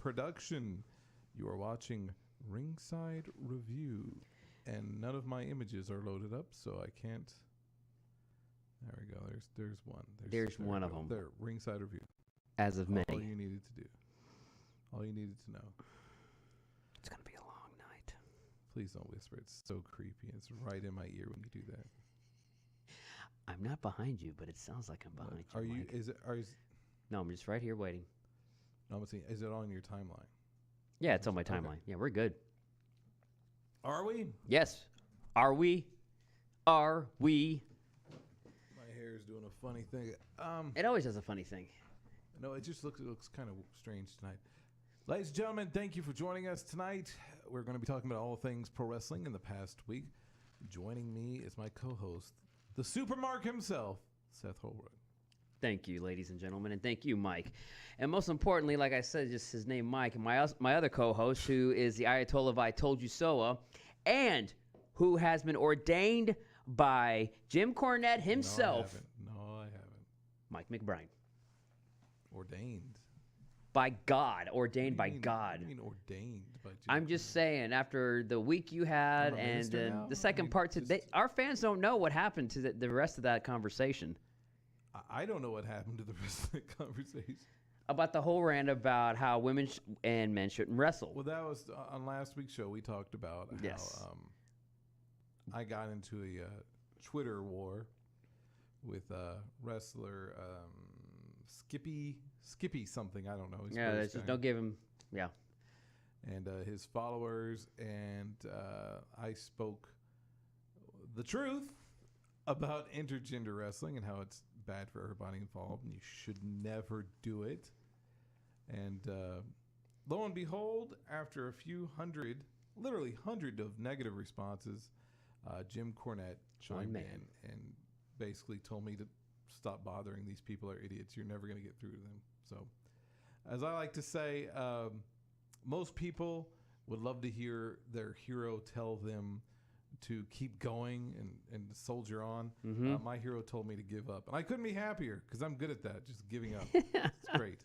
production. You are watching Ringside Review, and none of my images are loaded up, so I can't. There we go. There's one. There's one of them. There, Ringside Review. As of many. All you needed to do. All you needed to know. It's going to be a long night. Please don't whisper. It's so creepy. It's right in my ear when you do that. I'm not behind you, but it sounds like I'm behind you. Are you? Mike. Is it? No, I'm just right here waiting. No, I'm saying, is it on your timeline? Yeah, it's on my timeline. Okay. Yeah, we're good. Are we? Yes. Are we? Are we? My hair is doing a funny thing. It always does a funny thing. No, it looks kind of strange tonight. Ladies and gentlemen, thank you for joining us tonight. We're going to be talking about all things pro wrestling in the past week. Joining me is my co-host, the Supermark himself, Seth Holbrook. Thank you, ladies and gentlemen, and thank you, Mike. And most importantly, like I said, just his name, Mike, and my other co-host, who is the Ayatollah of I Told You So, and who has been ordained by Jim Cornette himself. No, I haven't. Mike McBride. Ordained. By God. Ordained by God. What do you mean ordained by Jim I'm just saying, after the week you had, and then the second part, our fans don't know what happened to the rest of that conversation. I don't know what happened to the rest of the conversation. About the whole rant about how women and men shouldn't wrestle. Well, that was on last week's show. We talked about how I got into a Twitter war with wrestler Skippy something. I don't know. He's just don't give him. Yeah. And his followers, and I spoke the truth about intergender wrestling and how it's bad for everybody involved, and you should never do it. And lo and behold, after a few hundred, literally hundred of negative responses, Jim Cornette chimed in and basically told me to stop bothering. These people are idiots. You're never going to get through to them. So, as I like to say, most people would love to hear their hero tell them to keep going and soldier on. Mm-hmm. My hero told me to give up, and I couldn't be happier because I'm good at that, just giving up. It's great.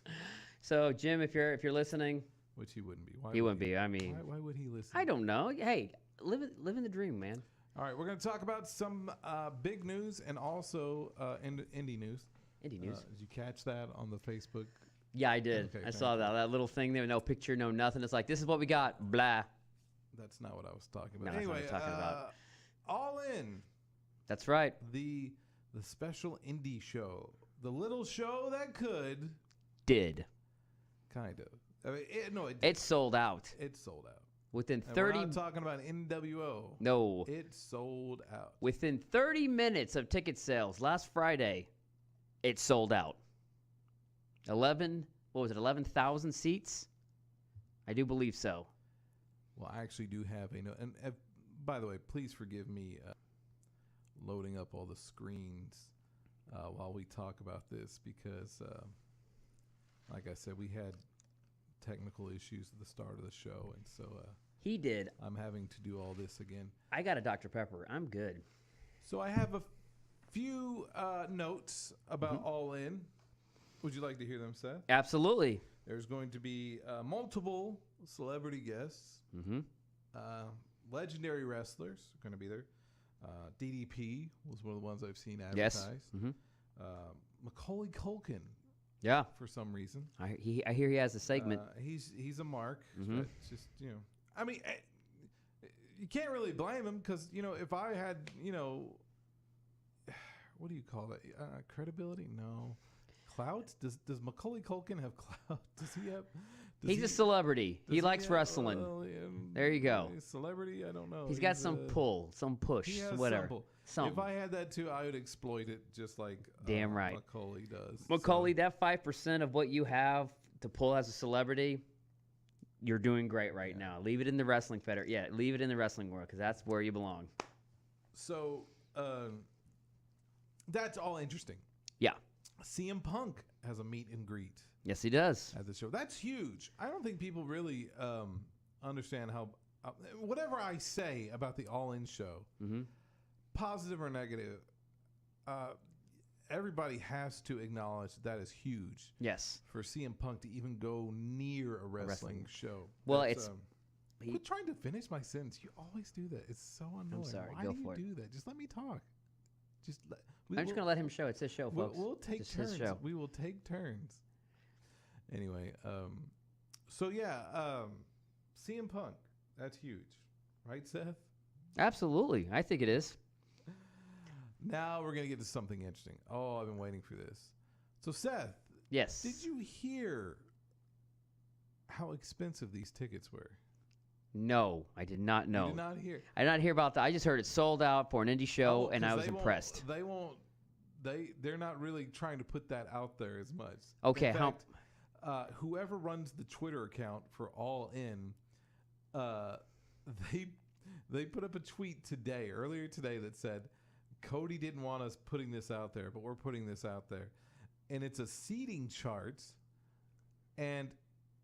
So, Jim, if you're listening, which he wouldn't be. He wouldn't be. I mean, why would he listen? I don't know. Hey, living the dream, man. All right, we're going to talk about some big news and also indie news. Indie news. Did you catch that on the Facebook? Yeah, I did. Okay, I saw that little thing there, no picture, no nothing. It's like, this is what we got. Blah. That's not what I was talking about. No, anyway, that's not what I was talking about. All In. That's right. The special indie show. The little show that could. Did. Kind of. I mean, it sold out. It sold out. Within and 30. We're not talking about NWO. No. It sold out. Within 30 minutes of ticket sales last Friday, it sold out. 11,000 seats? I do believe so. Well, I actually do have and by the way, please forgive me loading up all the screens while we talk about this because, like I said, we had technical issues at the start of the show, and so he did. I'm having to do all this again. I got a Dr. Pepper. I'm good. So I have a few notes about All In. Would you like to hear them, Seth? Absolutely. There's going to be multiple celebrity guests. Legendary wrestlers are going to be there. DDP was one of the ones I've seen advertised. Yes. Macaulay Culkin. Yeah. For some reason. I hear he has a segment. He's a mark. But it's just, I mean, you can't really blame him because, if I had, what do you call that? Credibility? No. Clout? Does Macaulay Culkin have clout? Does he have? He's a celebrity. He likes wrestling. There you go. Celebrity? I don't know. He's got some pull, some push, whatever. If I had that too, I would exploit it just like damn right Macaulay does. Macaulay, that 5% of what you have to pull as a celebrity, you're doing great right now. Leave it in the wrestling federation. Yeah, leave it in the wrestling world because that's where you belong. So that's all interesting. Yeah. CM Punk has a meet and greet. Yes, he does. At the show. That's huge. I don't think people really understand how whatever I say about the All In show, positive or negative, everybody has to acknowledge that is huge. Yes. For CM Punk to even go near a wrestling show. Well, That's, it's. quit trying to finish my sentence. You always do that. It's so annoying. I'm sorry. Why Go do you for it. do that? Just let me talk. I'm just gonna let him show. It's his show, folks. We'll take It's turns. his show. We will take turns. Anyway, CM Punk. That's huge, right, Seth? Absolutely, I think it is. Now we're gonna get to something interesting. Oh, I've been waiting for this. So, Seth, Yes. did you hear how expensive these tickets were? No, I did not know. You did not hear. I did not hear about that. I just heard it sold out for an indie show, and I 'cause was impressed. They won't. They're not really trying to put that out there as much. Okay, In fact, whoever runs the Twitter account for All In, they put up a tweet earlier today that said, Cody didn't want us putting this out there, but we're putting this out there. And it's a seating chart, and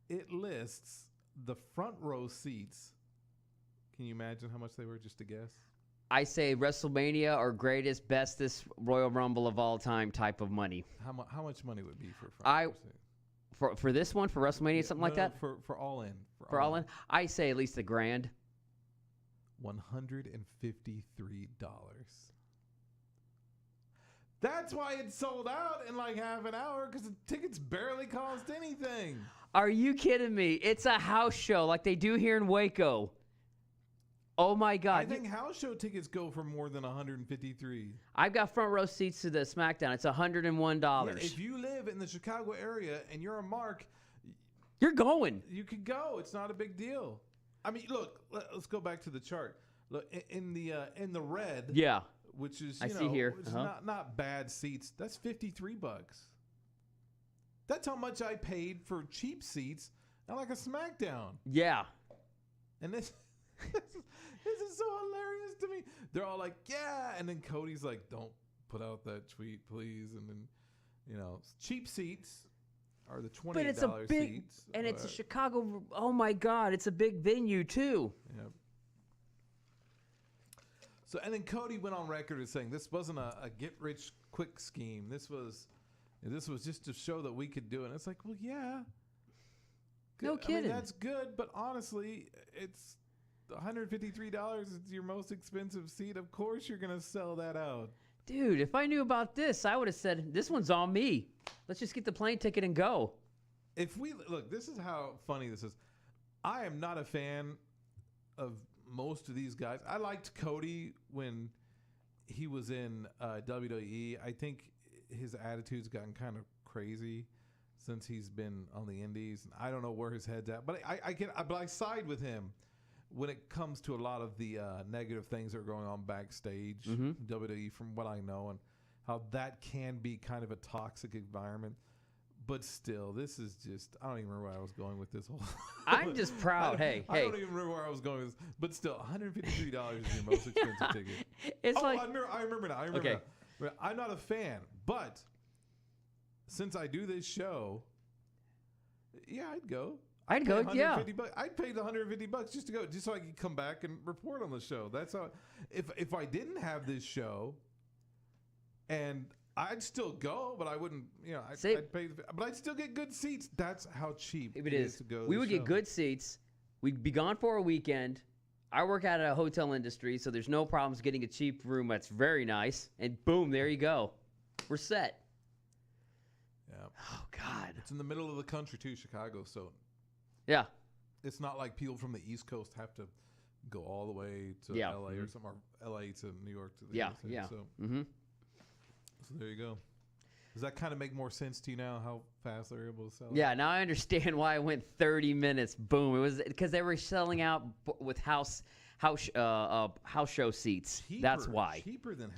it lists the front row seats. Can you imagine how much they were, just to guess? I say WrestleMania or greatest, bestest Royal Rumble of all time type of money. How much money would be for a front row seat? For this one, for WrestleMania, something like that? For All In. For All In? I say at least $1,000. $153. That's why it sold out in like half an hour, because the tickets barely cost anything. Are you kidding me? It's a house show like they do here in Waco. Oh my God! I think house show tickets go for more than $153. I've got front row seats to the SmackDown. It's $101. Yeah, if you live in the Chicago area and you're a mark, you're going. You could go. It's not a big deal. I mean, look. Let's go back to the chart. Look in the red. Yeah. Which is I see here. It's not bad seats. That's $53. That's how much I paid for cheap seats at like a SmackDown. Yeah. And this is so hilarious to me. They're all like, yeah, and then Cody's like, don't put out that tweet, please. And then, cheap seats are the $28 but it's a big, seats. And it's a Chicago. Oh my God, it's a big venue too. Yep. So, and then Cody went on record as saying this wasn't a get-rich-quick scheme. This was just to show that we could do it. And it's like, well, yeah. No kidding. I mean, that's good, but honestly, it's $153 is your most expensive seat. Of course you're going to sell that out. Dude, if I knew about this, I would have said, this one's on me. Let's just get the plane ticket and go. Look, this is how funny this is. I am not a fan of most of these guys. I liked Cody when he was in WWE. I think his attitude's gotten kind of crazy since he's been on the indies. I don't know where his head's at, but I side with him when it comes to a lot of the negative things that are going on backstage in WWE, from what I know, and how that can be kind of a toxic environment. But still, this is just, I don't even remember where I was going with this whole. I'm just proud. I don't even remember where I was going with this. But still, $153 is your most expensive ticket. It's I remember now. Okay. Now. I'm not a fan, but since I do this show, yeah, I'd go. I'd go, yeah. I'd pay the $150 just to go, just so I could come back and report on the show. That's how. If I didn't have this show, and I'd still go, but I wouldn't. I'd pay, but I'd still get good seats. That's how cheap it is to go. We would get good seats. We'd be gone for a weekend. I work at a hotel industry, so there's no problems getting a cheap room that's very nice. And boom, there you go. We're set. Yeah. Oh God. It's in the middle of the country too, Chicago. So. Yeah. It's not like people from the East Coast have to go all the way to LA or something, or LA to New York to the East Coast. So. So there you go. Does that kind of make more sense to you now, how fast they're able to sell it? Yeah, now I understand why it went 30 minutes. Boom. It was because they were selling out with house show seats. That's why. Cheaper than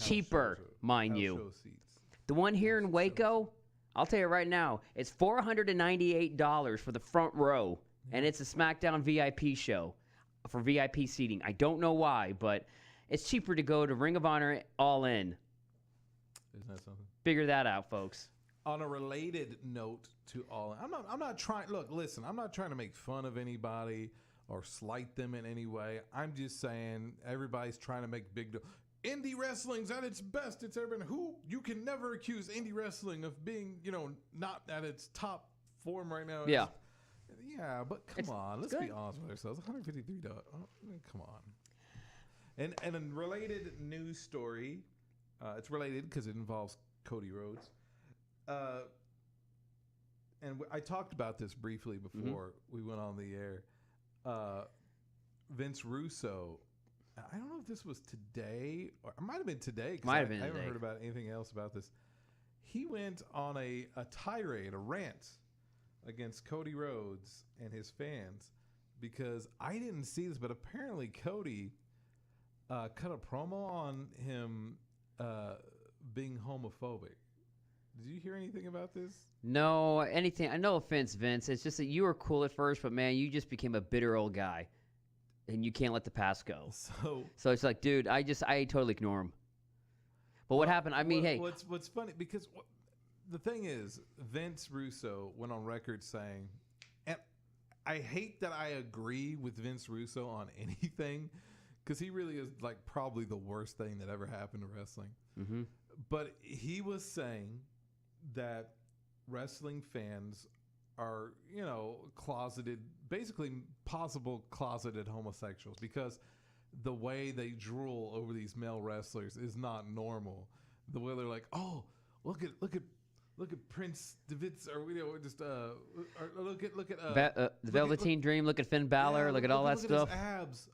mind house you. Show seats. The one here in Waco, I'll tell you right now, it's $498 for the front row, and it's a SmackDown VIP show for VIP seating. I don't know why, but it's cheaper to go to Ring of Honor All In. Isn't that something? Figure that out, folks. On a related note to All In, I'm not trying. Look, listen. I'm not trying to make fun of anybody or slight them in any way. I'm just saying everybody's trying to make big deal. indie wrestling's at its best it's ever been. Who you can never accuse indie wrestling of being, not at its top form right now. Yeah. Yeah, but come on, let's be honest with ourselves. $153. Come on. And a related news story. It's related because it involves Cody Rhodes. And I talked about this briefly before we went on the air. Vince Russo. I don't know if this was today, or it might have been today. Might have been I today. haven't heard about anything else about this. He went on a tirade, a rant against Cody Rhodes and his fans because I didn't see this, but apparently Cody cut a promo on him being homophobic. Did you hear anything about this? No, anything. No offense, Vince. It's just that you were cool at first, but man, you just became a bitter old guy, and you can't let the past go. So it's like, dude, I totally ignore him. But what happened? I mean, hey, what's funny because the thing is, Vince Russo went on record saying, and I hate that I agree with Vince Russo on anything, because he really is like probably the worst thing that ever happened to wrestling. Mm-hmm. But he was saying that wrestling fans are, closeted, basically possible closeted homosexuals, because the way they drool over these male wrestlers is not normal. The way they're like, oh, look at Prince David's, or just look at the Velveteen Dream. Look at Finn Balor. Look at all that stuff. At his abs.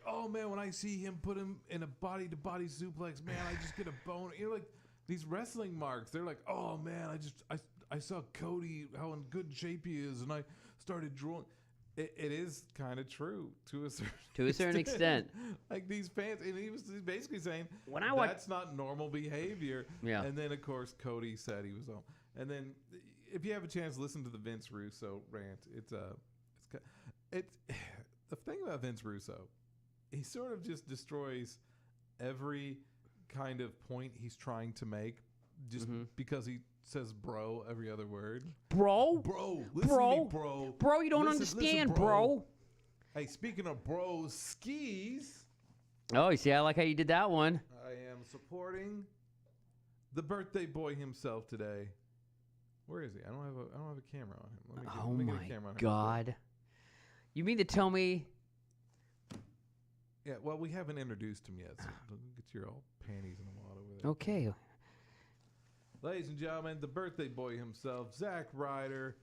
Oh man, when I see him put him in a body to body suplex, man, I just get a bone. Like these wrestling marks. They're like, oh man, I saw Cody, how in good shape he is, and I started drooling. It is kind of true to a certain extent. Like these fans, and he was basically saying that's not normal behavior. Yeah. And then of course Cody said he was on. And then if you have a chance, listen to the Vince Russo rant. It's the thing about Vince Russo, he sort of just destroys every kind of point he's trying to make, just because he says bro every other word. Bro, listen to me, bro. You don't understand, bro. Hey, speaking of bros, skis. Oh, you see, I like how you did that one. I am supporting the birthday boy himself today. Where is he? I don't have a camera on him. Let me get a camera on him. God. You mean to tell me? Yeah, well, we haven't introduced him yet, so get your old panties in a wad over there. Okay. Ladies and gentlemen, the birthday boy himself, Zack Ryder.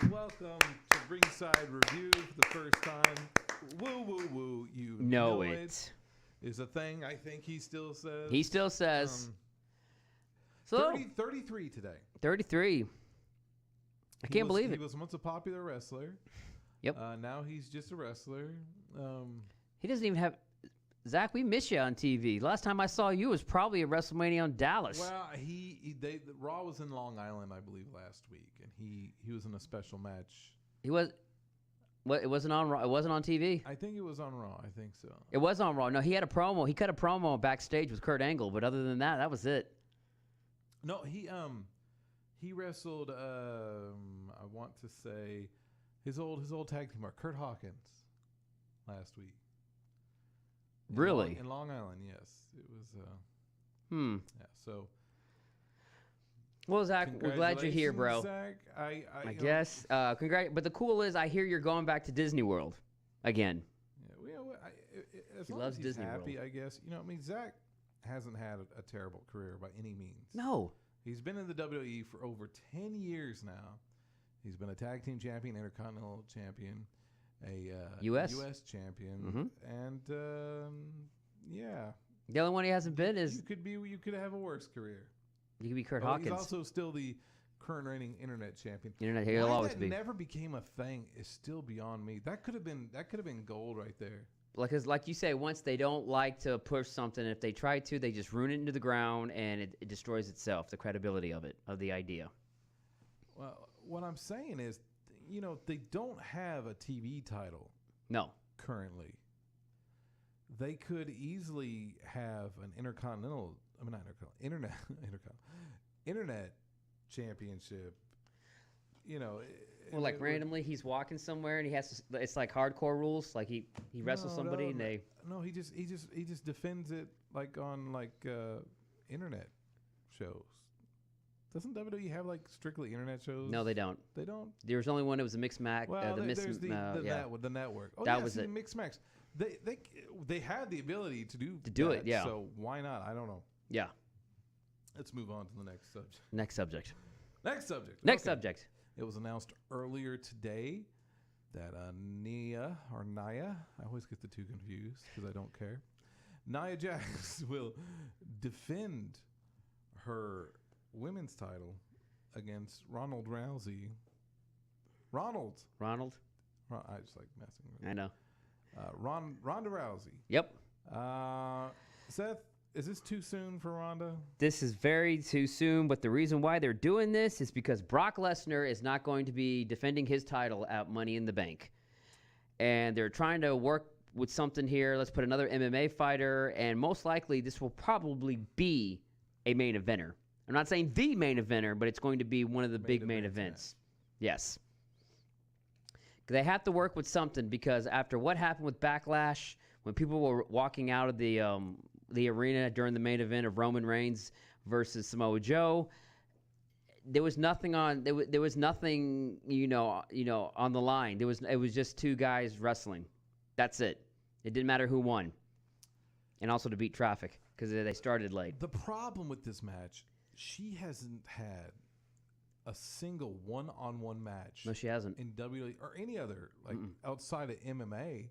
Welcome to Ringside Review for the first time. Woo, woo, woo. You know it. Is a thing I think he still says. He still says. 33 today. 33. I can't believe it. He was once a popular wrestler. Yep. Now he's just a wrestler. He doesn't even have... Zach, we miss you on TV. Last time I saw you was probably at WrestleMania on Dallas. Well, Raw was in Long Island, I believe, last week, and he was in a special match. He was... What? It wasn't on Raw. It wasn't on TV. I think it was on Raw. I think so. It was on Raw. No, he had a promo. He cut a promo backstage with Kurt Angle, but other than that, that was it. No, he wrestled. I want to say his old tag team, Kurt Hawkins, last week. Really? In Long Island, yes. It was. Yeah. So. Well, Zach, we're glad you're here, bro. Zach, I guess. But the cool is, I hear you're going back to Disney World again. Yeah, he loves Disney happy, World. I guess. Zach hasn't had a terrible career by any means. No. He's been in the WWE for over 10 years now. He's been a tag team champion, intercontinental champion, a U.S. champion, and yeah. The only one he hasn't been is you could have a worse career. You could be Kurt Hawkins. He's also still the current reigning internet champion. He'll always be. Why that never became a thing is still beyond me. That could have been gold right there. Because, like you say, once they don't like to push something, if they try to, they just ruin it into the ground, and it destroys itself, the credibility of the idea. Well, what I'm saying is, they don't have a TV title. No. Currently. They could easily have an internet championship, Well, like randomly, he's walking somewhere and he has to. It's like hardcore rules. Like he wrestles somebody and they. No, he just defends it like on internet shows. Doesn't WWE have like strictly internet shows? No, they don't. They don't. There was only one. It was a mixed match. Well, there's the network. Oh, that was the it. Mixed match. They had the ability to do it. Yeah. So why not? I don't know. Yeah. Let's move on to the next subject. Next subject. Next Okay. Subject. It was announced earlier today that Nia, I always get the two confused because I don't care. Nia Jax will defend her women's title against Ronald Rousey. Ronald. I just like messing with it. I know. Ronda Rousey. Yep. Seth, is this too soon for Ronda? This is very too soon, but the reason why they're doing this is because Brock Lesnar is not going to be defending his title at Money in the Bank. And they're trying to work with something here. Let's put another MMA fighter, and most likely this will probably be a main eventer. I'm not saying the main eventer, but it's going to be one of the big main events. Yes. They have to work with something because after what happened with Backlash, when people were walking out of the arena during the main event of Roman Reigns versus Samoa Joe, there was nothing on there was nothing on the line. It was just two guys wrestling. That's it. It didn't matter who won, and also to beat traffic because they started late. The problem with this match, she hasn't had a single one-on-one match. No, she hasn't. In WWE or any other outside of MMA.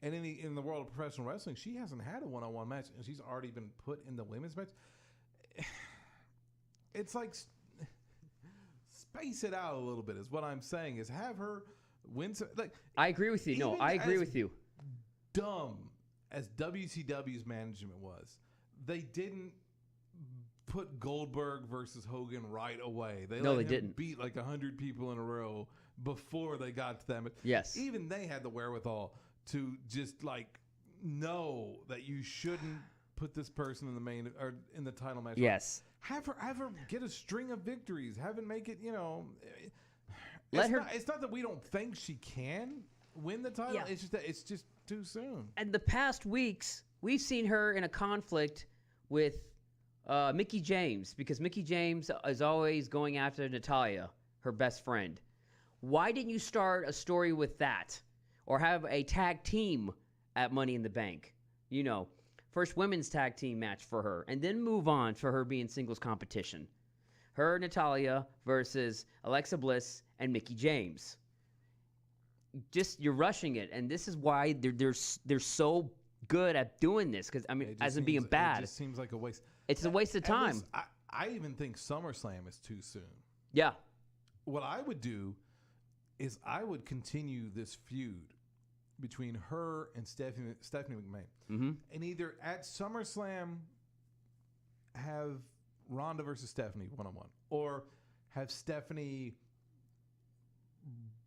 And in the world of professional wrestling, she hasn't had a one-on-one match, and she's already been put in the women's match. It's like space it out a little bit is what I'm saying. Is have her win. I agree with you. No, I agree with you. Dumb as WCW's management was, they didn't put Goldberg versus Hogan right away. They didn't beat like 100 people in a row before they got to them. Yes. Even they had the wherewithal to just like know that you shouldn't put this person in the main or in the title match. Yes. Have her get a string of victories. Have it make it, It's not that we don't think she can win the title. Yeah. It's just that it's just too soon. And the past weeks, we've seen her in a conflict with Mickie James because Mickie James is always going after Natalya, her best friend. Why didn't you start a story with that? Or have a tag team at Money in the Bank? First women's tag team match for her, and then move on for her being singles competition. Her, Natalya, versus Alexa Bliss and Mickie James. You're rushing it, and this is why they're so good at doing this. Because as in being bad, it just seems like a waste. It's a waste of time. I even think SummerSlam is too soon. Yeah. What I would do is I would continue this feud between her and Stephanie McMahon. Mm-hmm. And either at SummerSlam have Ronda versus Stephanie one-on-one, or have Stephanie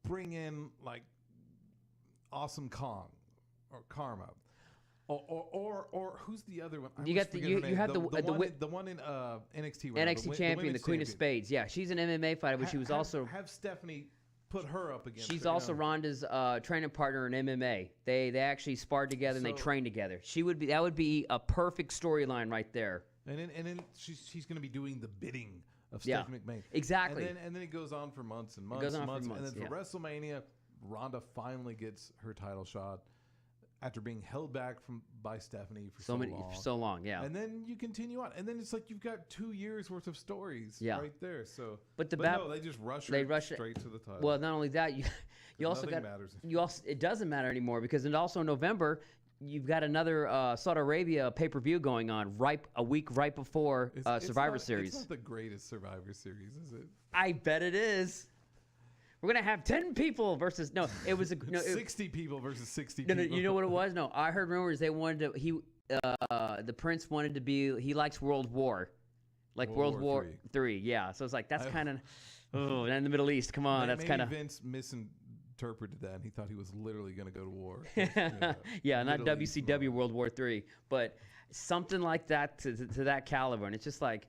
bring in like Awesome Kong or Karma. Or who's the other one? You have the one in NXT. NXT champion, the Queen of Spades. Yeah, she's an MMA fighter, but she was also have Stephanie put her up against. She's also Ronda's training partner in MMA. They actually sparred together and they trained together. That would be a perfect storyline right there. And then she's going to be doing the bidding of Stephanie McMahon. Exactly. And then it goes on for months and months and months. And then for WrestleMania, Ronda finally gets her title shot after being held back by Stephanie for so long. Yeah. And then you continue on, and then it's like you've got 2 years worth of stories right there. So, but no, they just rush straight to the title. Well, not only that, you also got it doesn't matter anymore because also in November you've got another Saudi Arabia pay-per-view going on a week right before Survivor Series. It's not the greatest Survivor Series, is it? I bet it is. We're going to have 10 people versus... No, it was... 60 people versus 60 people. No, you know what it was? No, I heard rumors they wanted to... the prince wanted to be... He likes World War. Like World War III. Yeah, so it's like, that's kind of... Oh, in the Middle East, come on. That's kind of... Vince misinterpreted that, and he thought he was literally going to go to war. Yeah, not WCW World War III, but something like that to that caliber. And it's just like...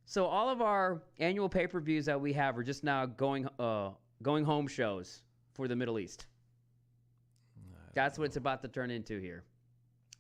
So all of our annual pay-per-views that we have are just now going home shows for the Middle East. That's what it's about to turn into here.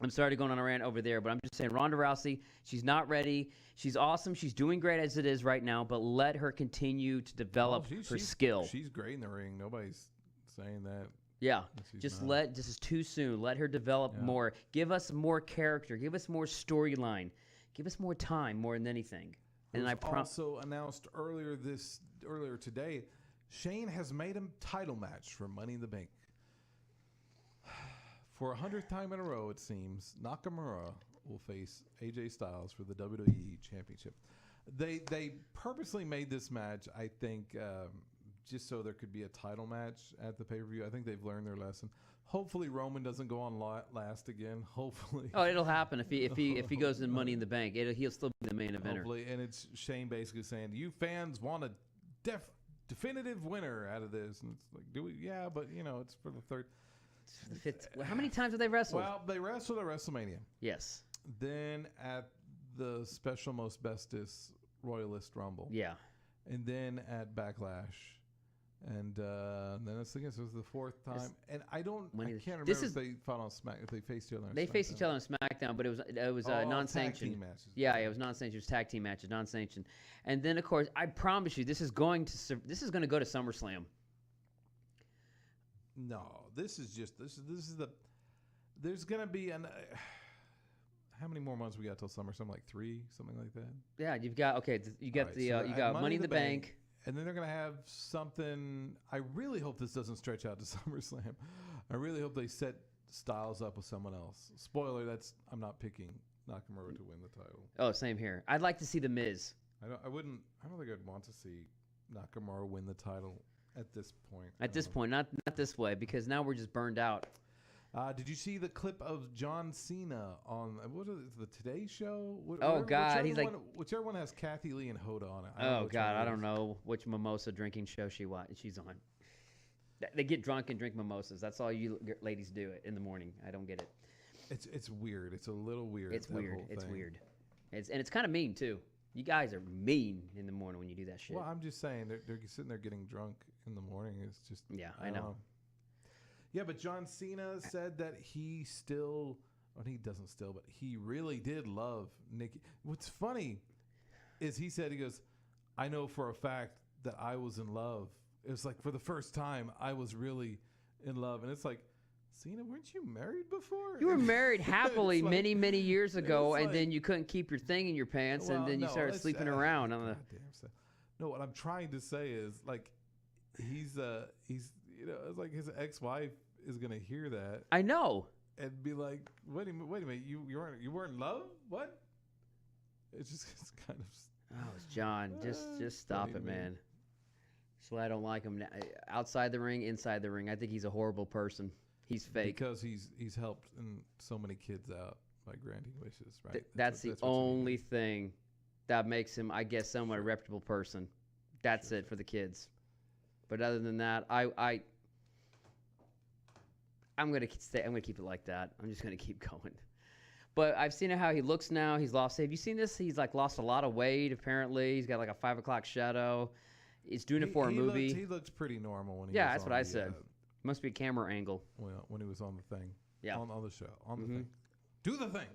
I'm sorry to go on a rant over there, but I'm just saying Ronda Rousey, she's not ready. She's awesome. She's doing great as it is right now, but let her continue to develop her skill. She's great in the ring. Nobody's saying that. Yeah, this is too soon. Let her develop more. Give us more character. Give us more storyline. Give us more time, more than anything. And I also announced earlier today, Shane has made a title match for Money in the Bank. For 100th time in a row, it seems, Nakamura will face AJ Styles for the WWE Championship. They purposely made this match, I think, just so there could be a title match at the pay-per-view. I think they've learned their lesson. Hopefully Roman doesn't go on last again. Hopefully. Oh, it'll happen if he goes in Money in the Bank. He'll still be the main eventer. Hopefully, and it's Shane basically saying, "You fans want a definitive winner out of this," and it's like, "Do we? Yeah, but it's for the third." How many times have they wrestled? Well, they wrestled at WrestleMania. Yes. Then at the Special Most Bestest Royalist Rumble. Yeah. And then at Backlash. And then this was the fourth time. And I can't remember if they fought on SmackDown. If they faced each other on SmackDown. They faced each other on SmackDown, but it was non-sanctioned. Tag team matches. Yeah, it was non-sanctioned. It was tag team matches, non-sanctioned. And then, of course, I promise you, this is going to go to SummerSlam. No, this is there's gonna be how many more months we got till SummerSlam? Like 3, something like that. Yeah, you got Money in the Bank, and then they're gonna have something. I really hope this doesn't stretch out to SummerSlam. I really hope they set Styles up with someone else. Spoiler: I'm not picking Nakamura to win the title. Oh, same here. I'd like to see The Miz. I don't think I'd want to see Nakamura win the title. At this point. At this point, not this way, because now we're just burned out. Did you see the clip of John Cena on the Today Show? God, whichever one has Kathy Lee and H.O.T on it. I don't know which mimosa drinking show she's on. They get drunk and drink mimosas. That's all you ladies do it in the morning. I don't get it. It's weird. It's a little weird. It's weird. It's weird. It's kind of mean too. You guys are mean in the morning when you do that shit. Well, I'm just saying they're sitting there getting drunk in the morning. It's just I know. Yeah, but John Cena said that he really did love Nikki. What's funny is he goes, "I know for a fact that I was in love. It was like for the first time I was really in love." And it's like, Cena, weren't you married before? You were married happily many, many years ago, and then you couldn't keep your thing in your pants, and then you started sleeping around. No, what I'm trying to say is, like, he's it's like his ex-wife is gonna hear that. I know. And be like, wait a minute, you weren't in love? What? It's kind of. Oh, John, just stop it, man. That's why I don't like him. Outside the ring, inside the ring, I think he's a horrible person. He's fake. Because he's helped so many kids out by granting wishes, right? That's the only thing that makes him, I guess, somewhat a reputable person. That's it for the kids. But other than that, I'm gonna keep it like that. I'm just gonna keep going. But I've seen how he looks now. He's lost. Have you seen this? He's like lost a lot of weight. Apparently, he's got like a 5 o'clock shadow. He's doing it for a movie. He looks pretty normal when he. Yeah, that's what I said. Must be a camera angle. Well, when he was on the thing. Yeah. On the show. On the thing. Do the thing.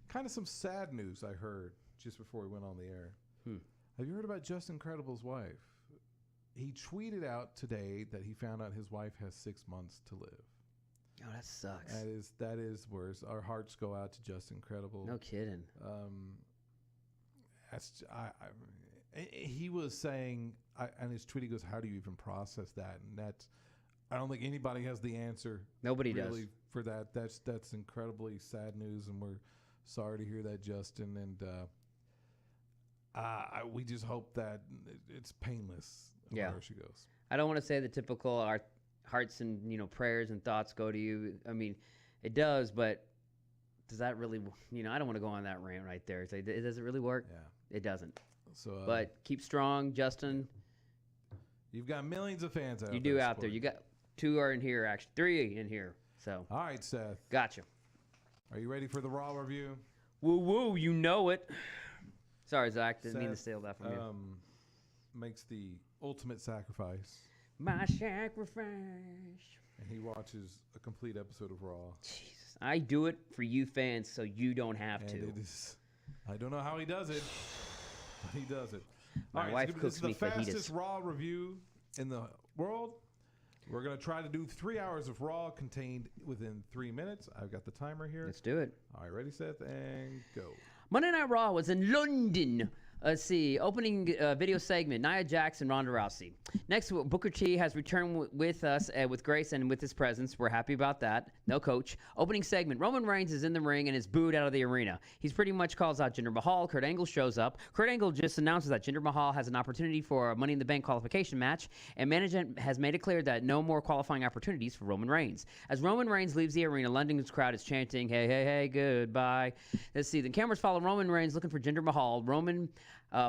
Kind of some sad news I heard just before we went on the air. Have you heard about Justin Credible's wife? He tweeted out today that he found out his wife has 6 months to live. Oh, that sucks. That is worse. Our hearts go out to Justin Credible. No kidding. He was saying, and his tweet, he goes, "How do you even process that?" And I don't think anybody has the answer. Nobody really does for that. That's incredibly sad news, and we're sorry to hear that, Justin. And we just hope that it's painless. Where she goes. I don't want to say the typical our hearts and prayers and thoughts go to you. I mean, it does, but does that really? I don't want to go on that rant right there. Does it really work? Yeah, it doesn't. So, but keep strong, Justin. You've got millions of fans out there. You do out there. You got 2 are in here, actually 3 in here. So. All right, Seth. Gotcha. Are you ready for the Raw review? Woo woo, you know it. Sorry, Zach. Didn't mean to Seth, steal that from you. makes the ultimate sacrifice, My sacrifice. and he watches a complete episode of Raw. Jesus. I do it for you fans so you don't have And to. it is, I don't know how he does it, but he does it. My All wife this cooks is the me fajitas. fastest Raw review in the world. We're going to try to do 3 hours of Raw contained within 3 minutes. I've got the timer here. Let's do it. All right, ready, Seth, and go. Monday Night Raw was in London. Let's see. Opening video segment, Nia Jax and Ronda Rousey. Next, Booker T has returned with us, with grace and with his presence. We're happy about that. No coach. Opening segment, Roman Reigns is in the ring and is booed out of the arena. He's pretty much calls out Jinder Mahal. Kurt Angle shows up. Kurt Angle just announces that Jinder Mahal has an opportunity for a Money in the Bank qualification match, and management has made it clear that no more qualifying opportunities for Roman Reigns. As Roman Reigns leaves the arena, London's crowd is chanting, hey, hey, hey, goodbye. Let's see. The cameras follow Roman Reigns looking for Jinder Mahal. Roman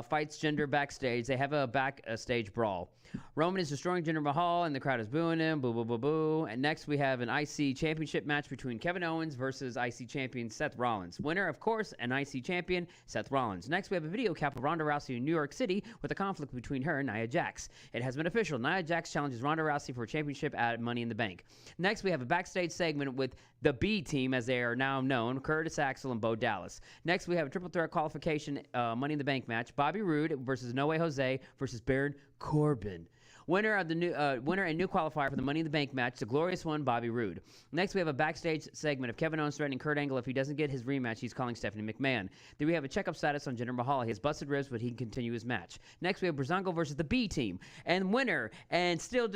fights Jinder backstage. They have a backstage brawl. Roman is destroying Jinder Mahal, and the crowd is booing him. Boo, boo, boo, boo. And next we have an IC championship match between Kevin Owens versus IC champion Seth Rollins. Winner, of course, an IC champion, Seth Rollins. Next we have a video cap of Ronda Rousey in New York City with a conflict between her and Nia Jax. It has been official. Nia Jax challenges Ronda Rousey for a championship at Money in the Bank. Next we have a backstage segment with the B team, as they are now known, Curtis Axel and Bo Dallas. Next we have a triple threat qualification Money in the Bank match. Bobby Roode versus No Way Jose versus Baron Corbin. Winner and new qualifier for the Money in the Bank match, the glorious one, Bobby Roode. Next, we have a backstage segment of Kevin Owens threatening Kurt Angle if he doesn't get his rematch. He's calling Stephanie McMahon. Then we have a checkup status on Jinder Mahal. He has busted ribs, but he can continue his match. Next, we have Breezango versus the B team, and winner and still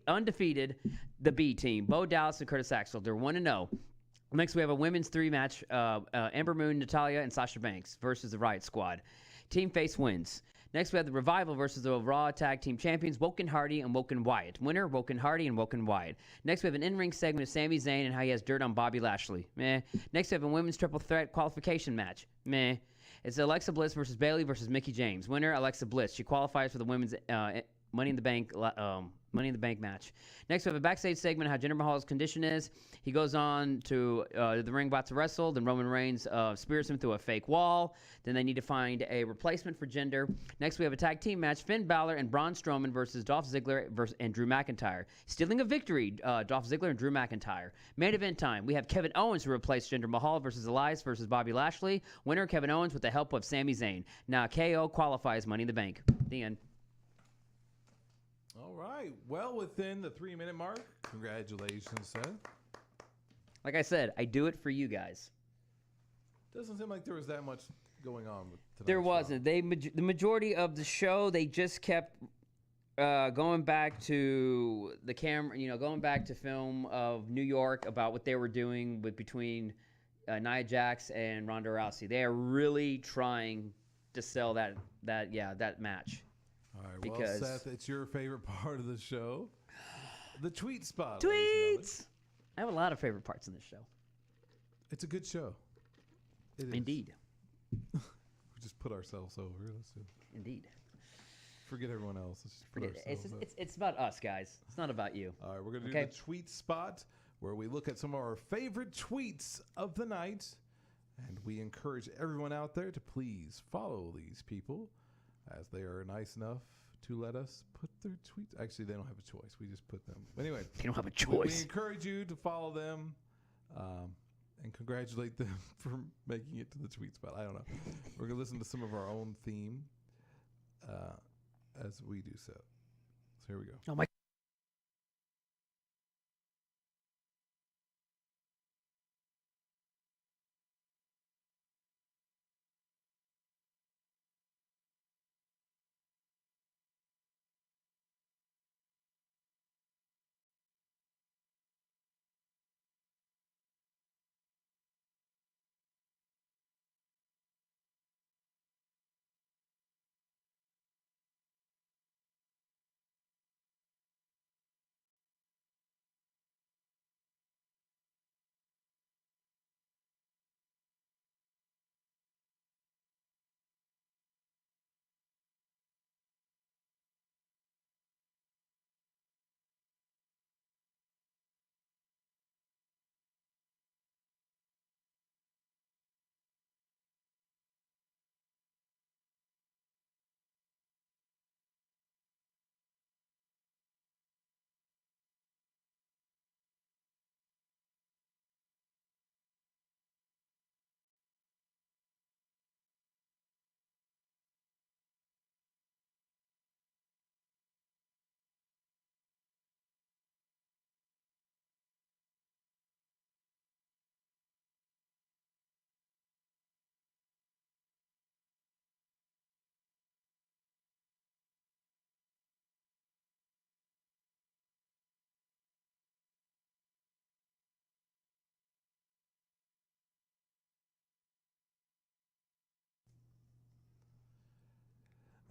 undefeated, the B team, Bo Dallas and Curtis Axel. They're 1-0. Next, we have a women's 3 match, Ember Moon, Natalya, and Sasha Banks versus the Riot Squad. Team face wins. Next, we have the Revival versus the Raw Tag Team Champions, Woken Hardy and Woken Wyatt. Winner, Woken Hardy and Woken Wyatt. Next, we have an in-ring segment of Sami Zayn and how he has dirt on Bobby Lashley. Meh. Next, we have a women's triple threat qualification match. Meh. It's Alexa Bliss versus Bayley versus Mickie James. Winner, Alexa Bliss. She qualifies for the women's Money in the Bank match. Next, we have a backstage segment of how Jinder Mahal's condition is. He goes on to the ring about to wrestle. Then Roman Reigns spears him through a fake wall. Then they need to find a replacement for Jinder. Next, we have a tag team match: Finn Balor and Braun Strowman versus Dolph Ziggler and Drew McIntyre. Stealing a victory, Dolph Ziggler and Drew McIntyre. Main event time: we have Kevin Owens to replace Jinder Mahal versus Elias versus Bobby Lashley. Winner, Kevin Owens with the help of Sami Zayn. Now KO qualifies Money in the Bank. The end. All right. Well within the 3-minute mark. Congratulations, Seth. Like I said, I do it for you guys. Doesn't seem like there was that much going on with tonight's There Raw. wasn't. The majority of the show, they just kept going back to the camera, going back to film of New York about what they were doing between Nia Jax and Ronda Rousey. They are really trying to sell that match. All right. Because- well, Seth, it's your favorite part of the show. The tweet spot. Tweets! I have a lot of favorite parts in this show. It's a good show. It is. Indeed. We just put ourselves over. Let's do. Indeed. Forget everyone else. Let's just put Forget it. ourselves over. It's about us, guys. It's not about you. All right, we're going to Okay. do the tweet spot where we look at some of our favorite tweets of the night. And we encourage everyone out there to please follow these people as they are nice enough to let us put their tweets. Actually, they don't have a choice. We just put them. But anyway, They don't have a we choice. encourage you to follow them and congratulate them for making it to the tweet spot. I don't know. We're going to listen to some of our own theme as we do so. So here we go. Oh my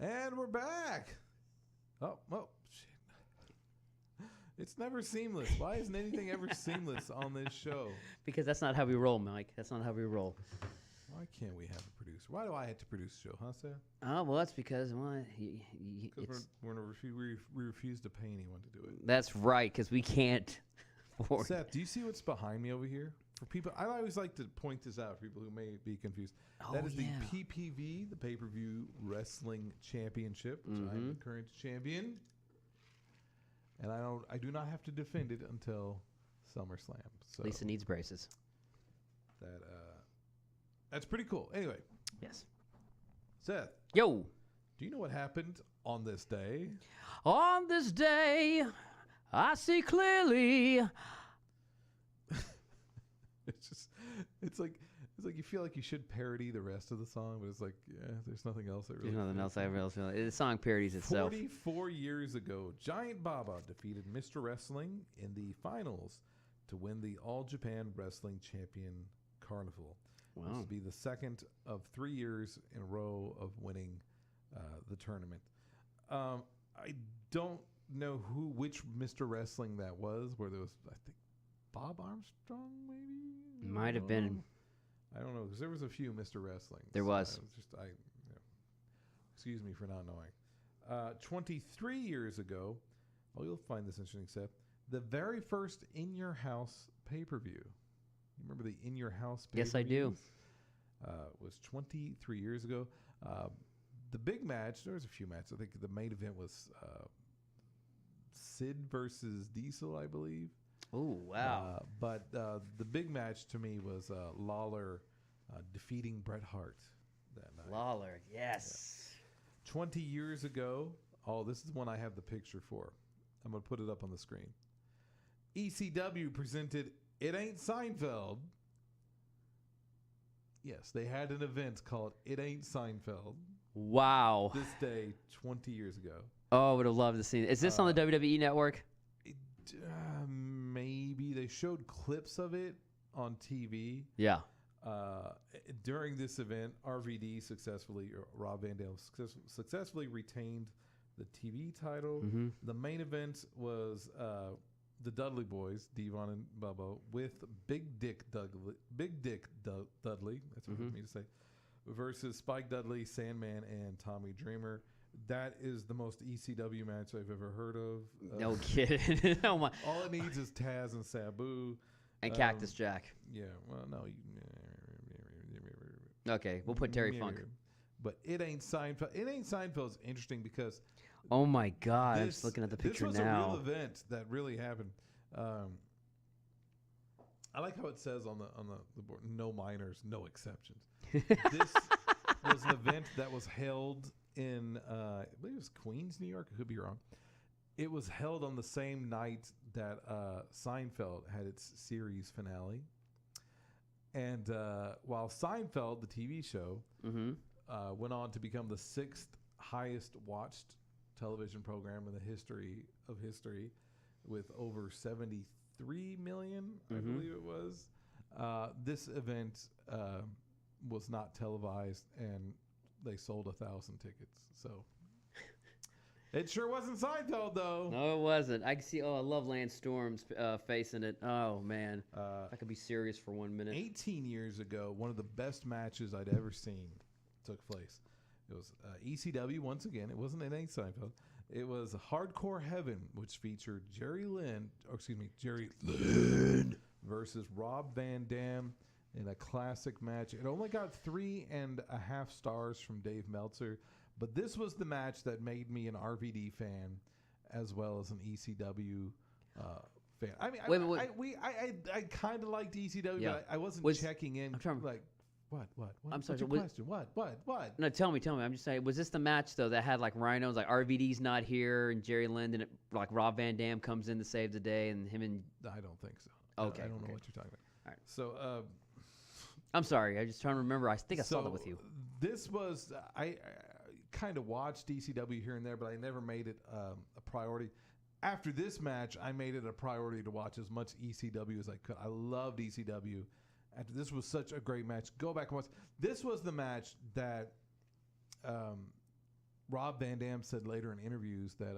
And we're back. Oh, shit. It's never seamless. Why isn't anything ever seamless on this show? Because that's not how we roll, Mike. That's not how we roll. Why can't we have a producer? Why do I have to produce the show, huh, Seth? Oh, well, that's because Because we refuse to pay anyone to do it. That's right, because we can't afford. Seth, do you see what's behind me over here? For people, I always like to point this out for people who may be confused. That is the PPV, the Pay-Per-View Wrestling Championship, which I am the current champion. And I do not have to defend it until SummerSlam. So Lisa needs braces. That's pretty cool. Anyway. Yes. Seth. Yo. Do you know what happened on this day? On this day, I see clearly. It's like you feel like you should parody the rest of the song, but it's like, there's nothing else. There's nothing else I really feel. The song parodies itself. 44 years ago, Giant Baba defeated Mr. Wrestling in the finals to win the All Japan Wrestling Champion Carnival. Wow. This will be the second of 3 years in a row of winning the tournament. I don't know which Mr. Wrestling that was, where there was, I think, Bob Armstrong, maybe? Might have been. I don't know, because there was a few Mr. Wrestling. There was. Excuse me for not knowing. 23 years ago, you'll find this interesting, Seth, the very first In Your House pay-per-view. You remember the In Your House pay-per-view? Yes, I do. Was 23 years ago. The big match, there was a few matches. I think the main event was Sid versus Diesel, I believe. Oh, wow. But the big match to me was Lawler defeating Bret Hart that night. Lawler, yes. Yeah. 20 years ago, this is one I have the picture for. I'm going to put it up on the screen. ECW presented It Ain't Seinfeld. Yes, they had an event called It Ain't Seinfeld. Wow. This day, 20 years ago. Oh, I would have loved to see it. Is this on the WWE Network? Maybe. They showed clips of it on TV. Yeah. During this event, Rob Van Dam successfully retained the TV title. Mm-hmm. The main event was the Dudley Boys, Devon and Bubba, with Big Dick Dudley. That's what I mean to say. Versus Spike Dudley, Sandman, and Tommy Dreamer. That is the most ECW match I've ever heard of. No kidding. Oh my. All it needs is Taz and Sabu. And Cactus Jack. Yeah, well, no. Okay, we'll put Terry Funk. But It Ain't Seinfeld. It Ain't Seinfeld is interesting because... Oh, my God. I'm just looking at the picture now. This was a real event that really happened. I like how it says on the board, no minors, no exceptions. This was an event that was held in, I believe it was Queens, New York. I could be wrong. It was held on the same night that Seinfeld had its series finale. And while Seinfeld, the TV show, went on to become the 6th highest watched television program in the history of history with over 73 million, I believe it was. This event was not televised, and they sold 1,000 tickets. So it sure wasn't Seinfeld, though. No, it wasn't. I can see. Oh, I love Lance Storm's face in it. Oh man, I could be serious for 1 minute. 18 years ago, one of the best matches I'd ever seen took place. It was ECW once again. It wasn't It Ain't Seinfeld. It was Hardcore Heaven, which featured Jerry Lynn versus Rob Van Dam in a classic match. It only got 3.5 stars from Dave Meltzer, but this was the match that made me an RVD fan as well as an ECW fan. I mean, I kind of liked ECW, but I wasn't checking in. I'm trying, like, what? I'm sorry. What's your question? What? No, tell me. I'm just saying, was this the match though that had like Rhinos, like RVD's not here, and Jerry Lynn, and like Rob Van Dam comes in to save the day, and him and I don't think so. Okay, I don't know what you're talking about. All right. So, I'm sorry. I'm just trying to remember. I think I saw that with you. This was I kind of watched ECW here and there, but I never made it a priority. After this match, I made it a priority to watch as much ECW as I could. I loved ECW. After this was such a great match. Go back and watch. This was the match that Rob Van Dam said later in interviews that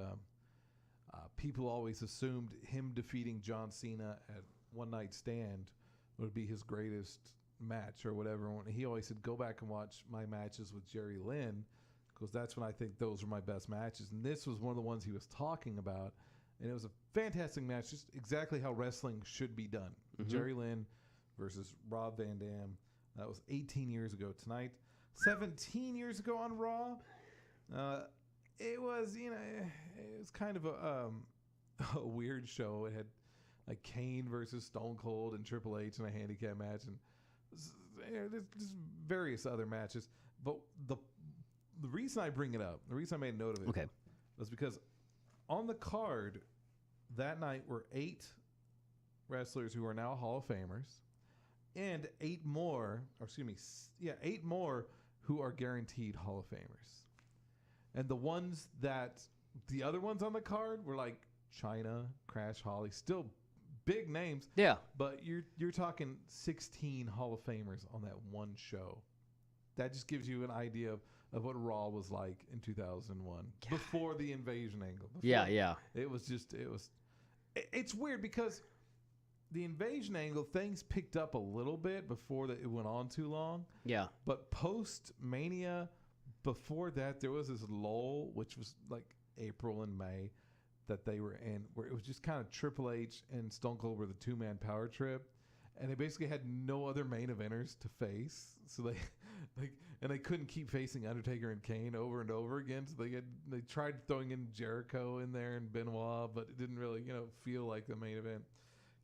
people always assumed him defeating John Cena at One Night Stand would be his greatest match or whatever. He always said, go back and watch my matches with Jerry Lynn, because that's when I think those were my best matches. And this was one of the ones he was talking about. And it was a fantastic match, just exactly how wrestling should be done. Mm-hmm. Jerry Lynn versus Rob Van Dam. That was 18 years ago tonight. 17 years ago on Raw. It was, it was kind of a weird show. It had like Kane versus Stone Cold and Triple H in a handicap match, and there's just various other matches. But the reason I bring it up, the reason I made a note of it, was because on the card that night were 8 wrestlers who are now Hall of Famers, and 8 more who are guaranteed Hall of Famers. And the other ones on the card were like Chyna, Crash Holly, still big names. Yeah. But you're talking 16 Hall of Famers on that one show. That just gives you an idea of what Raw was like in 2001 before the invasion angle. It's weird because the invasion angle, things picked up a little bit before it went on too long. Yeah. But post Mania, before that, there was this lull, which was like April and May, that they were in, where it was just kind of Triple H and Stone Cold were the 2-man power trip, and they basically had no other main eventers to face. So they couldn't keep facing Undertaker and Kane over and over again. So they tried throwing in Jericho in there and Benoit, but it didn't really feel like the main event.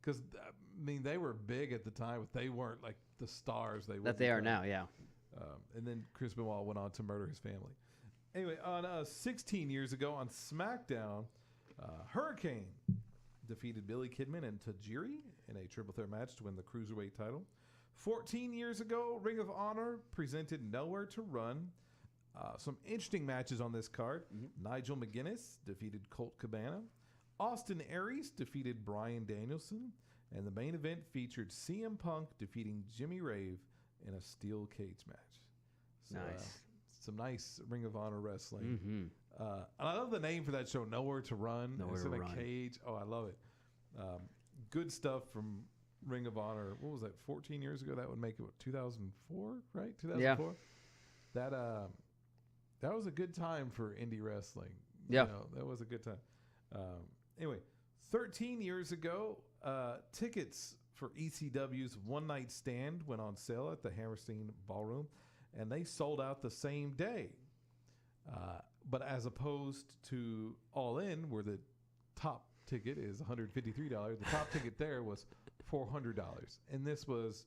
Because they were big at the time, but they weren't like the stars they are now. Yeah. And then Chris Benoit went on to murder his family. Anyway, on 16 years ago on SmackDown, Hurricane defeated Billy Kidman and Tajiri in a triple threat match to win the Cruiserweight title. 14 years ago, Ring of Honor presented Nowhere to Run. Some interesting matches on this card. Mm-hmm. Nigel McGuinness defeated Colt Cabana. Austin Aries defeated Bryan Danielson. And the main event featured CM Punk defeating Jimmy Rave in a steel cage match. So, nice. Some nice Ring of Honor wrestling. Mm-hmm. And I love the name for that show, Nowhere to Run. Nowhere to Run. A cage. Oh, I love it. Good stuff from Ring of Honor. What was that, 14 years ago? That would make it, 2004, right? 2004? Yeah. That was a good time for indie wrestling. Yeah. That was a good time. Anyway, 13 years ago, tickets for ECW's One Night Stand went on sale at the Hammerstein Ballroom, and they sold out the same day. But as opposed to All In, where the top ticket is $153, the top ticket there was $400. And this was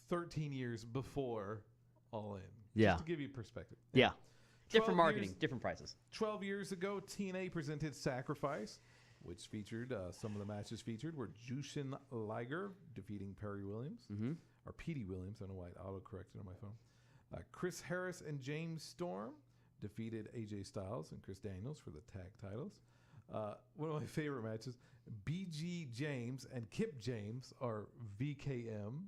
13 years before All In. Yeah. Just to give you perspective. Yeah. Different marketing, different prices. 12 years ago, TNA presented Sacrifice, which featured, some of the matches featured were Jushin Liger defeating Perry Williams, or Petey Williams. I don't know why it auto-corrected on my phone. Chris Harris and James Storm defeated AJ Styles and Chris Daniels for the tag titles. One of my favorite matches, BG James and Kip James, or VKM.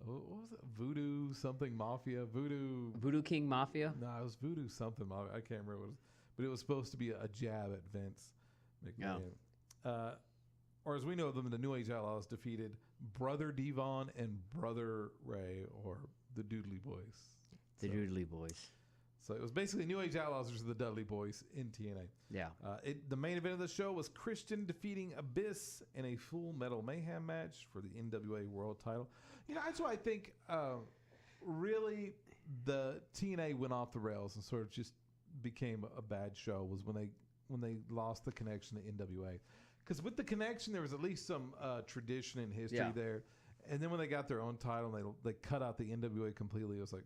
What was it? Voodoo something Mafia? Voodoo King Mafia? No, it was Voodoo something Mafia. I can't remember what it was. But it was supposed to be a jab at Vince McMahon. Yeah. Or as we know them, the New Age Outlaws defeated Brother Devon and Brother Ray, or the Doodley Boys. The Doodley Boys. So it was basically New Age Outlaws versus the Dudley Boys in TNA. Yeah. The main event of the show was Christian defeating Abyss in a Full Metal Mayhem match for the NWA World Title. That's why I think really the TNA went off the rails and sort of just became a bad show was when they lost the connection to NWA. Because with the connection, there was at least some tradition and history there. And then when they got their own title, and they cut out the NWA completely. It was like,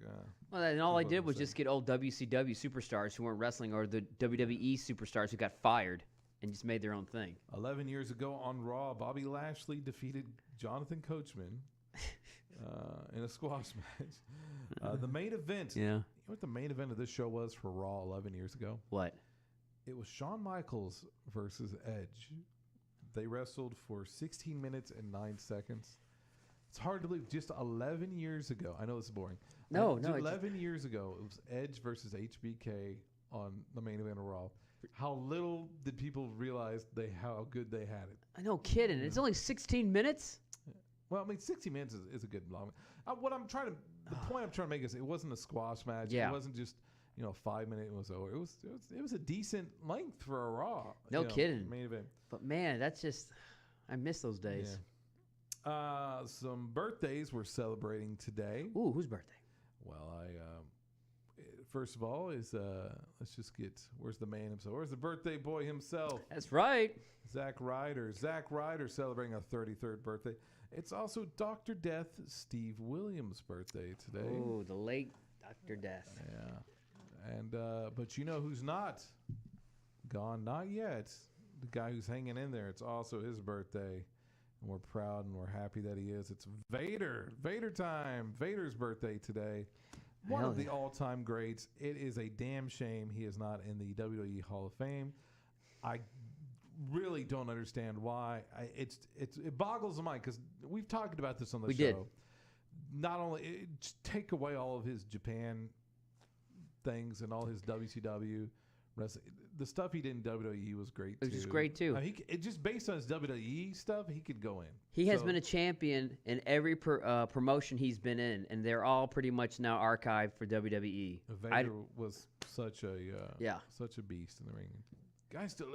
well, and all I did was just get old WCW superstars who weren't wrestling, or the WWE superstars who got fired and just made their own thing. 11 years ago on Raw, Bobby Lashley defeated Jonathan Coachman in a squash match. The main event. Yeah. You know what the main event of this show was for Raw 11 years ago? What? It was Shawn Michaels versus Edge. They wrestled for 16 minutes and 9 seconds. It's hard to believe. Just 11 years ago. I know this is boring. No. 11 years ago, it was Edge versus HBK on the main event of Raw. How little did people realize how good they had it? I know, kidding. It's only 16 minutes. Well, I mean, 60 minutes is a good long. The point I'm trying to make is it wasn't a squash match. Yeah. It wasn't just 5 minutes. It was over. It was a decent length for a Raw. No kidding. Main event. But man, that's just I miss those days. Yeah. Some birthdays we're celebrating today. Ooh, whose birthday? Well, first of all is let's just get where's the man himself? Where's the birthday boy himself? That's right. Zack Ryder. Zack Ryder celebrating a 33rd birthday. It's also Dr. Death Steve Williams' birthday today. Oh, the late Dr. Death. Yeah. And but you know who's not gone? Not yet. The guy who's hanging in there. It's also his birthday. And we're proud and we're happy that he is. It's Vader. Vader time. Vader's birthday today. One of the all-time greats. It is a damn shame he is not in the WWE Hall of Fame. I really don't understand why. It boggles the mind because we've talked about this on the show. Did. Not only just take away all of his Japan things and all his WCW wrestling, the stuff he did in WWE was great. It was just great too. I mean, it just based on his WWE stuff, he could go in. He has been a champion in every promotion he's been in, and they're all pretty much now archived for WWE. Vader was such a beast in the ring. Guy still.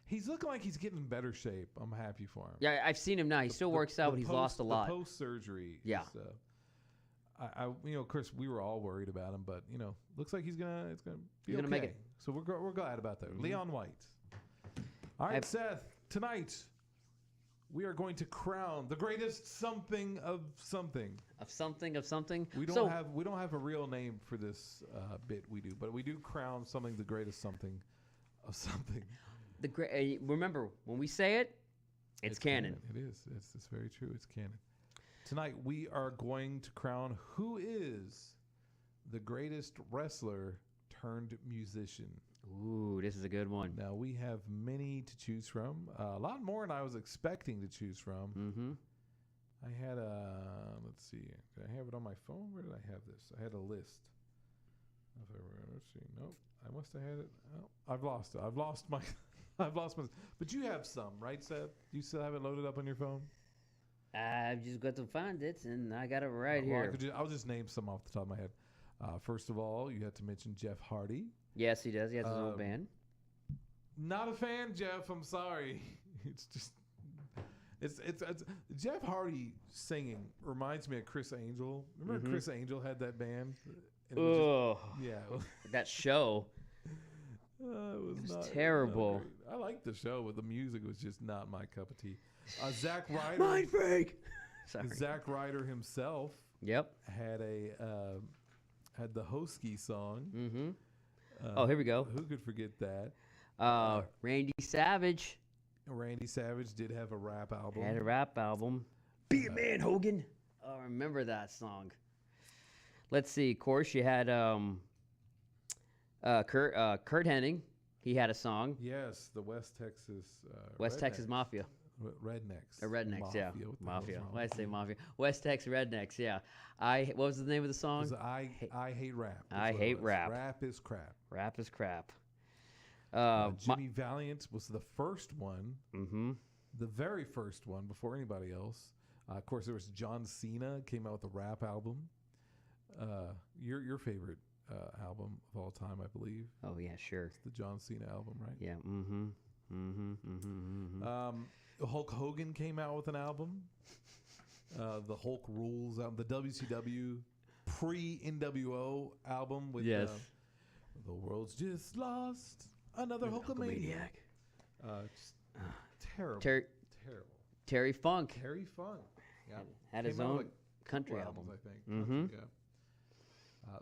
He's looking like he's getting in better shape. I'm happy for him. Yeah, I've seen him now. He still works out, but he's lost a lot. Post surgery. Yeah. Of course, we were all worried about him, but looks like he's gonna make it. So we're glad about that. Mm-hmm. Leon White. All right, Seth. Tonight, we are going to crown the greatest something of something. Of something. We don't have a real name for this bit we do, but we do crown something the greatest something of something. Remember, when we say it, it's canon. It is. It's very true. It's canon. Tonight, we are going to crown who is the greatest wrestler turned musician. Ooh, this is a good one. Now, we have many to choose from. A lot more than I was expecting to choose from. Mm-hmm. I had let's see. Did I have it on my phone? Where did I have this? I had a list. Let's see. Nope. I must have had it. Oh, I've lost it. I've lost my... But you have some, right, Seth? You still have it loaded up on your phone? I've just got to find it, and I got it right here. I'll just name some off the top of my head. First of all, you had to mention Jeff Hardy. Yes, he does. He has his own band. Not a fan, Jeff. I'm sorry. It's just... It's Jeff Hardy singing reminds me of Chris Angel. Remember Chris Angel had that band? Oh, yeah. That show. It was terrible. I liked the show, but the music was just not my cup of tea. Zack Ryder. Mind freak. Sorry. Zack Ryder himself. Yep. Had the Hosky song. Mm-hmm. Here we go. Who could forget that? Randy Savage. Randy Savage did have a rap album. Had a rap album. Be a man, Hogan. Oh, remember that song. Let's see. Of course, you had Kurt Hennig. He had a song. Yes, the West Texas Mafia. Rednecks. Rednecks, Mafia. yeah. Mafia. Why did I say Mafia? West Texas Rednecks, yeah. What was the name of the song? I hate rap. I hate rap. Rap is crap. Rap is crap. Jimmy Valiant was the first one. Mm-hmm. The very first one before anybody else. Of course, there was John Cena came out with a rap album. Your favorite album of all time, I believe. Oh yeah, sure. It's the John Cena album, right? Yeah. Mm-hmm. Mm-hmm. Mm-hmm. Mm-hmm. Hulk Hogan came out with an album. The Hulk Rules album, the WCW pre-NWO album with yes. The world's just lost another Hulkamaniac. Terrible. Terrible. Terry Funk. Terry Funk. Yeah. Had his own country album. I think. Mm-hmm. Yeah.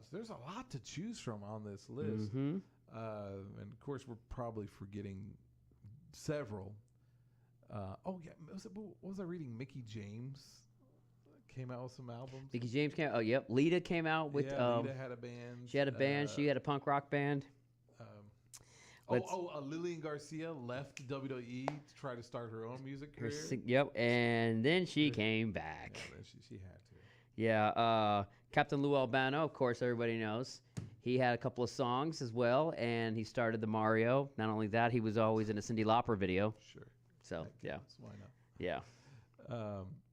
So there's a lot to choose from on this list. Mm-hmm. And of course, we're probably forgetting several. What was I reading? Mickey James came out with some albums. Mickey James came out. Oh, yep. Lita came out with. Lita had a band. She had a band. She had a punk rock band. Lillian Garcia left WWE to try to start her own music career. Yep, and then she came back. Yeah, she had to. Yeah, Captain Lou Albano, of course, everybody knows. he had a couple of songs as well, and he started the Mario. Not only that, he was always in a Cyndi Lauper video. Sure. So, That yeah. counts. Why not? Yeah.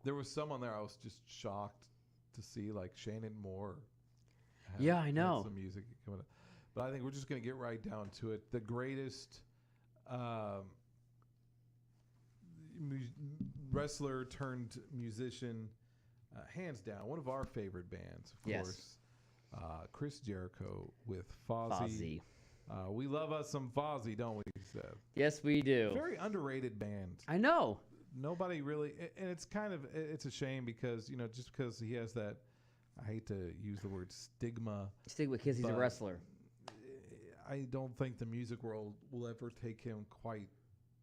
There was some on there I was just shocked to see, like Shannon Moore. Yeah, I know. Had some music coming up. But I think we're just going to get right down to it. The greatest wrestler turned musician, hands down, one of our favorite bands, of Yes. course, Chris Jericho with Fozzy. Fozzy. We love us some Fozzy, don't we, Seth? Yes, we do. Very underrated band. I know. Nobody really, and it's kind of, it's a shame because, you know, just because he has that, I hate to use the word stigma. Stick with because he's a But- wrestler. I don't think the music world will ever take him quite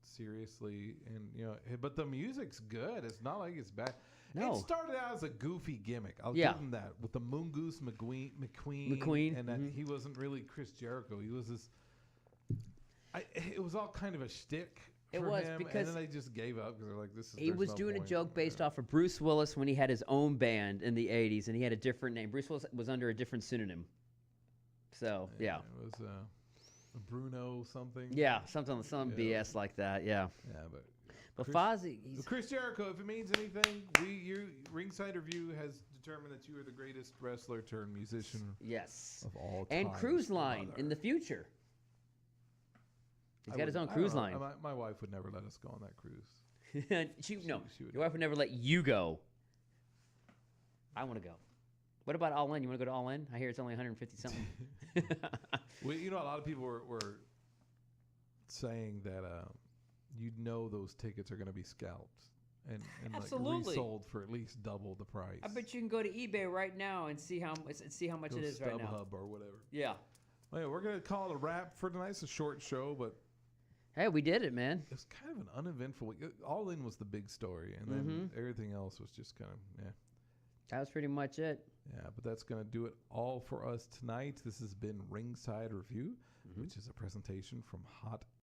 seriously, and you know, but the music's good. It's not like it's bad. No. It started out as a goofy gimmick. I'll Yeah. give him that with the Moongoose McQueen, McQueen, and that mhm. he wasn't really Chris Jericho. He was this. It was all kind of a shtick. It for was him, because and then they just gave up because they're like, "This is." He there's was no doing a point. joke based Yeah. off of Bruce Willis when he had his own band in the 80s, and he had a different name. Bruce Willis was under a different psynonym. So, yeah. It was Bruno something. Yeah, some Yeah. BS like that, yeah. Yeah, but But Chris- Fozzy, he's, Chris Jericho, if it means anything, Ringside Review has determined that you are the greatest wrestler turned musician yes. of all time. And Cruise Line in the future. He's got his own cruise line. My wife would never let us go on that cruise. she would your wife would never let you go. I want to go. What about All In? You want to go to All In? I hear it's only 150 something. Well, you know, a lot of people were saying that you'd know those tickets are going to be scalped and like Absolutely. resold for at least double the price. I bet you can go to eBay right now and see how much Go it is right now. StubHub or whatever. Yeah. Well, yeah, we're going to call it a wrap for tonight. It's a short show, but Hey, we did it, man. it was kind of an uneventful week. All In was the big story, and then everything else was just kind of, yeah. That was pretty much it. Yeah, but that's going to do it all for us tonight. This has been Ringside Review, which is a presentation from H.O.T